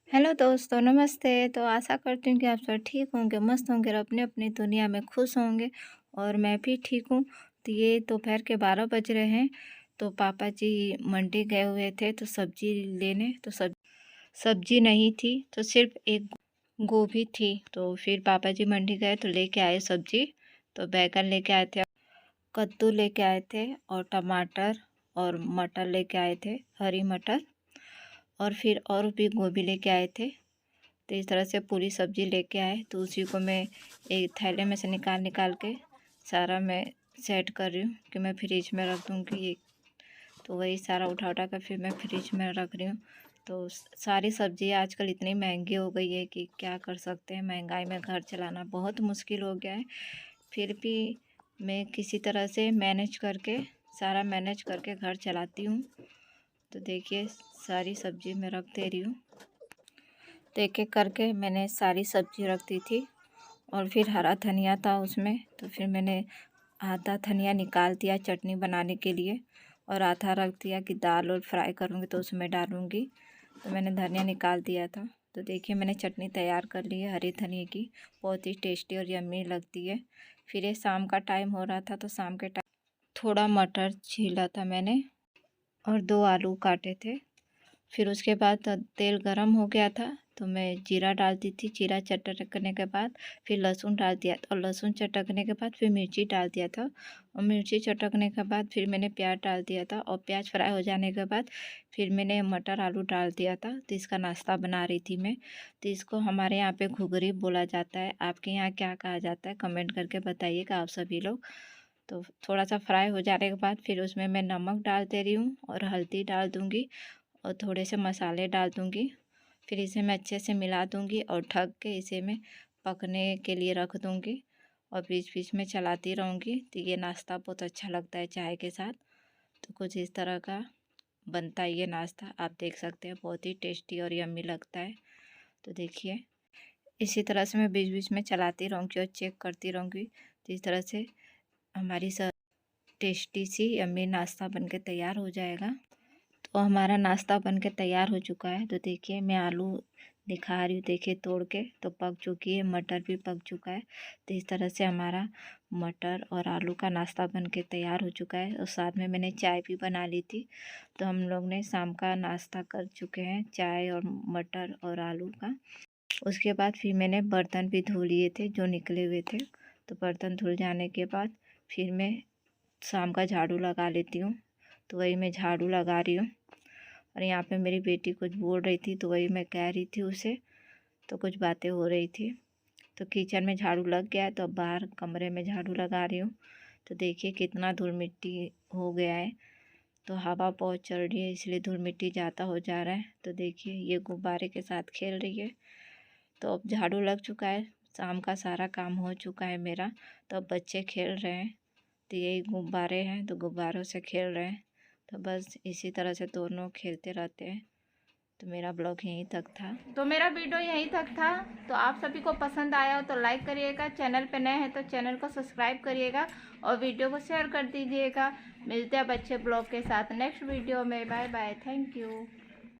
Hello दोस्तों, नमस्ते। तो आशा करती हूँ कि आप सब ठीक होंगे, मस्त होंगे और अपनी-अपनी दुनिया में खुश होंगे और मैं भी ठीक हूँ। तो ये दोपहर के 12 बज रहे हैं, तो पापा जी मंडी गए हुए थे तो सब्ज़ी लेने, तो सब्ज़ी नहीं थी, तो सिर्फ़ एक गोभी थी। तो फिर पापा जी मंडी गए तो लेके आए सब्ज़ी, तो बैंगन लेके आए थे, कद्दू लेके आए थे और टमाटर और मटर लेके आए थे, हरी मटर, और फिर और भी गोभी लेके आए थे। तो इस तरह से पूरी सब्ज़ी लेके आए, तो उसी को मैं एक थैले में से निकाल निकाल के सारा मैं सेट कर रही हूँ कि मैं फ्रिज में रख दूँगी ये। तो वही सारा उठा उठा कर फिर मैं फ्रिज में रख रही हूँ। तो सारी सब्ज़ी आजकल इतनी महंगी हो गई है कि क्या कर सकते हैं, महंगाई में घर चलाना बहुत मुश्किल हो गया है। फिर भी मैं किसी तरह से मैनेज करके सारा मैनेज करके घर चलाती हूँ। तो देखिए सारी सब्ज़ी मैं रख दे रही हूँ। तो एक-एक करके मैंने सारी सब्ज़ी रख दी थी और फिर हरा धनिया था उसमें, तो फिर मैंने आधा धनिया निकाल दिया चटनी बनाने के लिए और आधा रख दिया कि दाल और फ्राई करूँगी तो उसमें डालूँगी। तो मैंने धनिया निकाल दिया था। तो देखिए मैंने चटनी तैयार कर ली है हरे धनिए की, बहुत ही टेस्टी और यम्मी लगती है। फिर ये शाम का टाइम हो रहा था, तो शाम के टाइम थोड़ा मटर छीला था मैंने और 2 आलू काटे थे। फिर उसके बाद तेल गरम हो गया था, तो मैं जीरा डालती थी। जीरा चटकने के बाद फिर लहसुन डाल दिया था और लहसुन चटकने के बाद फिर मिर्ची डाल दिया था और मिर्ची चटकने के बाद फिर मैंने प्याज डाल दिया था और प्याज फ्राई हो जाने के बाद फिर मैंने मटर आलू डाल दिया था। तो इसका नाश्ता बना रही थी मैं। तो इसको हमारे यहाँ पे घुघरी बोला जाता है। आपके यहाँ क्या कहा जाता है कमेंट करके बताइएगा आप सभी लोग। तो थोड़ा सा फ्राई हो जाने के बाद फिर उसमें मैं नमक डाल दे रही हूँ और हल्दी डाल दूँगी और थोड़े से मसाले डाल दूँगी। फिर इसे मैं अच्छे से मिला दूँगी और ढक के इसे मैं पकने के लिए रख दूँगी और बीच-बीच में चलाती रहूँगी। तो ये नाश्ता बहुत अच्छा लगता है चाय के साथ। तो कुछ इस तरह का बनता है ये नाश्ता, आप देख सकते हैं बहुत ही टेस्टी और यम्मी लगता है। तो देखिए इसी तरह से मैं बीच-बीच में चलाती रहूँगी और चेक करती रहूँगी। तो इस तरह से हमारी टेस्टी सी यम्मी नाश्ता बनके तैयार हो जाएगा। तो हमारा नाश्ता बनके तैयार हो चुका है। तो देखिए मैं आलू दिखा रही हूँ, देखिए तोड़ के, तो पक चुकी है, मटर भी पक चुका है। तो इस तरह से हमारा मटर और आलू का नाश्ता बनके तैयार हो चुका है और साथ में मैंने चाय भी बना ली थी। तो हम लोग ने शाम का नाश्ता कर चुके हैं, चाय और मटर और आलू का। उसके बाद फिर मैंने बर्तन भी धो लिए थे जो निकले हुए थे। तो बर्तन धुल जाने के बाद फिर मैं शाम का झाड़ू लगा लेती हूँ। तो वही मैं झाड़ू लगा रही हूँ और यहाँ पे मेरी बेटी कुछ बोल रही थी, तो वही मैं कह रही थी उसे, तो कुछ बातें हो रही थी। तो किचन में झाड़ू लग गया है, तो अब बाहर कमरे में झाड़ू लगा रही हूँ। तो देखिए कितना धूल मिट्टी हो गया है, तो हवा बहुत चल रही है इसलिए धूल मिट्टी ज़्यादा हो जा रहा है। तो देखिए ये गुब्बारे के साथ खेल रही है। तो अब झाड़ू लग चुका है, शाम का सारा काम हो चुका है मेरा। तो अब बच्चे खेल रहे हैं, तो यही गुब्बारे हैं तो गुब्बारों से खेल रहे हैं। तो बस इसी तरह से दोनों खेलते रहते हैं। तो मेरा ब्लॉग यहीं तक था, तो मेरा वीडियो यहीं तक था। तो आप सभी को पसंद आया हो तो लाइक करिएगा, चैनल पे नए हैं तो चैनल को सब्सक्राइब करिएगा और वीडियो को शेयर कर दीजिएगा। मिलते हैं बच्चे ब्लॉग के साथ नेक्स्ट वीडियो में। Bye bye, thank you.